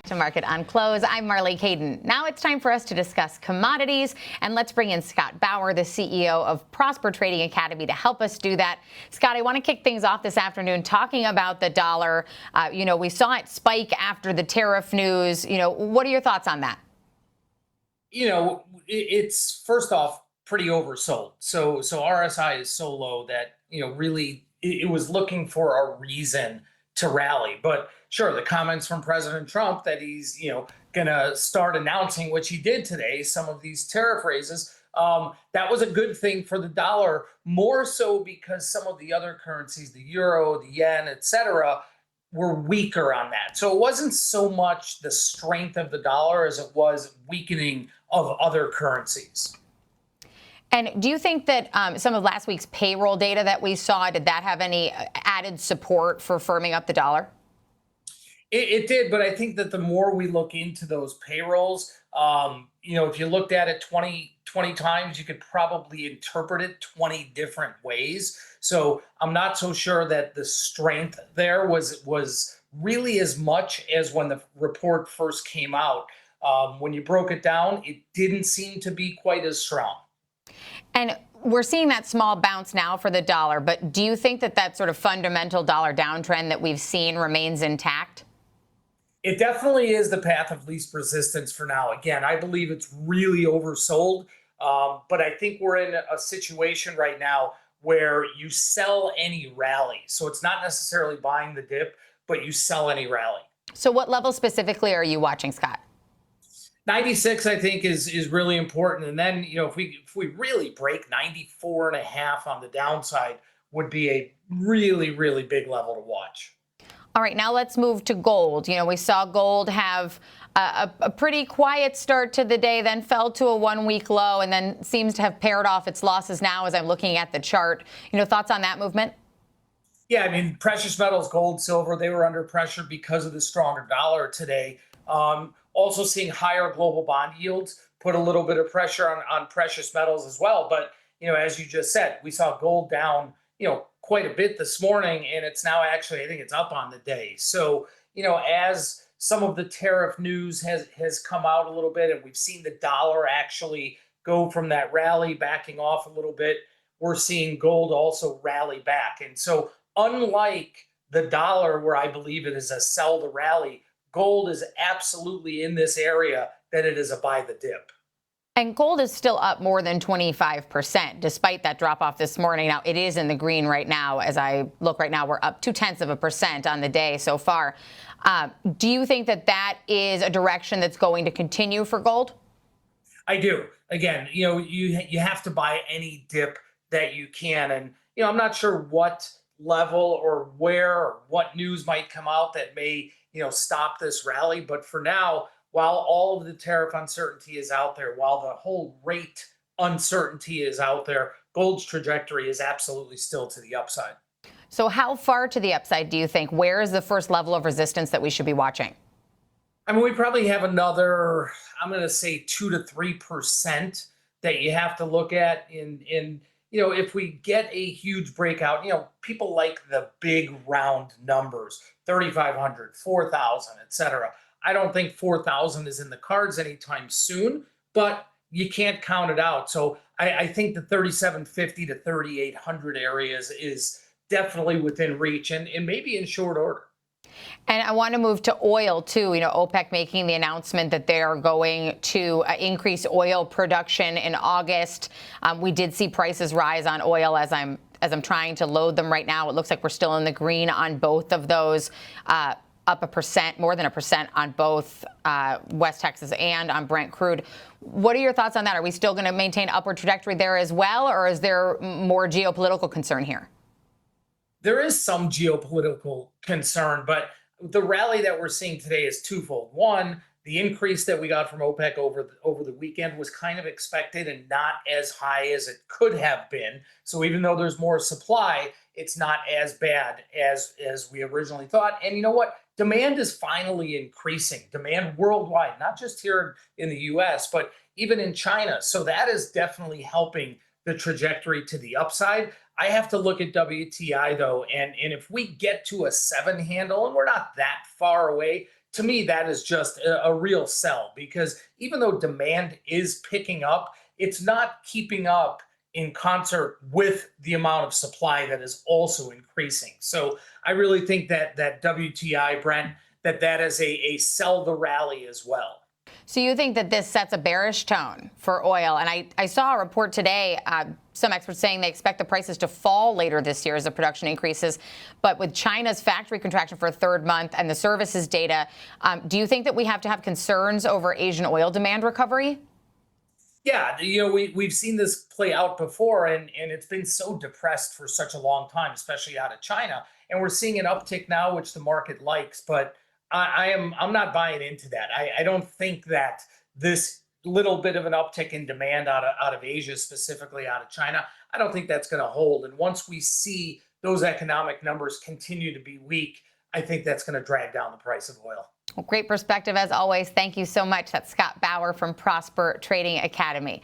To Market on Close. I'm Marley Caden. Now it's time for us to discuss commodities, and let's bring in Scott Bauer, the CEO of Prosper Trading Academy, to help us do that. Scott, I want to kick things off this afternoon talking about the dollar. We saw it spike after the tariff news. What are your thoughts on that? It's first off pretty oversold. So RSI is so low that really it was looking for a reason to rally. But sure, the comments from President Trump that he's gonna start announcing, which he did today, some of these tariff raises, that was a good thing for the dollar, more so because some of the other currencies, the euro, the yen, etc., were weaker on that. So it wasn't so much the strength of the dollar as it was weakening of other currencies. And do you think that some of last week's payroll data that we saw, did that have any added support for firming up the dollar? It did, but I think that the more we look into those payrolls, if you looked at it 20 times, you could probably interpret it 20 different ways. So I'm not so sure that the strength there was really as much as when the report first came out. When you broke it down, it didn't seem to be quite as strong. And we're seeing that small bounce now for the dollar, but do you think that sort of fundamental dollar downtrend that we've seen remains intact? It definitely is the path of least resistance for now. Again, I believe it's really oversold, but I think we're in a situation right now where you sell any rally. So it's not necessarily buying the dip, but you sell any rally. So what level specifically are you watching, Scott? 96, I think, is really important. And then, if we really break 94.5 on the downside, would be a really, really big level to watch. All right, now let's move to gold. We saw gold have a pretty quiet start to the day, then fell to a 1-week low, and then seems to have paired off its losses now as I'm looking at the chart. Thoughts on that movement? Yeah, I mean, precious metals, gold, silver, they were under pressure because of the stronger dollar today. Also seeing higher global bond yields put a little bit of pressure on precious metals as well. But, as you just said, we saw gold down, quite a bit this morning, and it's now actually, I think it's up on the day. So, as some of the tariff news has come out a little bit, and we've seen the dollar actually go from that rally backing off a little bit, we're seeing gold also rally back. And so unlike the dollar, where I believe it is a sell the rally, gold is absolutely in this area that it is a buy the dip. And gold is still up more than 25%, despite that drop off this morning. Now, it is in the green right now. As I look right now, we're up 0.2% on the day so far. Do you think that is a direction that's going to continue for gold? I do. Again, you have to buy any dip that you can. And, I'm not sure what level or where or what news might come out that may, stop this rally. But for now, while all of the tariff uncertainty is out there, while the whole rate uncertainty is out there, gold's trajectory is absolutely still to the upside. So how far to the upside do you think? Where is the first level of resistance that we should be watching? I mean, we probably have another, I'm going to say 2 to 3% that you have to look at in if we get a huge breakout, people like the big round numbers, 3,500, 4,000, etc. I don't think 4,000 is in the cards anytime soon, but you can't count it out. So I think the 3,750 to 3,800 areas is definitely within reach and maybe in short order. And I want to move to oil, too. OPEC making the announcement that they are going to increase oil production in August. We did see prices rise on oil as I'm trying to load them right now. It looks like we're still in the green on both of those, up 1%, more than 1% on both West Texas and on Brent crude. What are your thoughts on that? Are we still going to maintain upward trajectory there as well, or is there more geopolitical concern here? There is some geopolitical concern, but the rally that we're seeing today is twofold. One, the increase that we got from OPEC over the weekend was kind of expected and not as high as it could have been. So even though there's more supply, it's not as bad as we originally thought. And you know what? Demand is finally increasing. Demand worldwide, not just here in the US, but even in China. So that is definitely helping the trajectory to the upside. I have to look at WTI though, and if we get to a 7 handle, and we're not that far away, to me, that is just a real sell, because even though demand is picking up, it's not keeping up in concert with the amount of supply that is also increasing. So I really think that WTI, Brent, that is a sell the rally as well. So you think that this sets a bearish tone for oil? And I saw a report today, some experts saying they expect the prices to fall later this year as the production increases. But with China's factory contraction for a third month and the services data, do you think that we have to have concerns over Asian oil demand recovery? Yeah, we've seen this play out before, and it's been so depressed for such a long time, especially out of China. And we're seeing an uptick now, which the market likes. But I'm not buying into that. I don't think that this little bit of an uptick in demand out of Asia, specifically out of China, I don't think that's going to hold. And once we see those economic numbers continue to be weak, I think that's going to drag down the price of oil. Well, great perspective as always. Thank you so much. That's Scott Bauer from Prosper Trading Academy.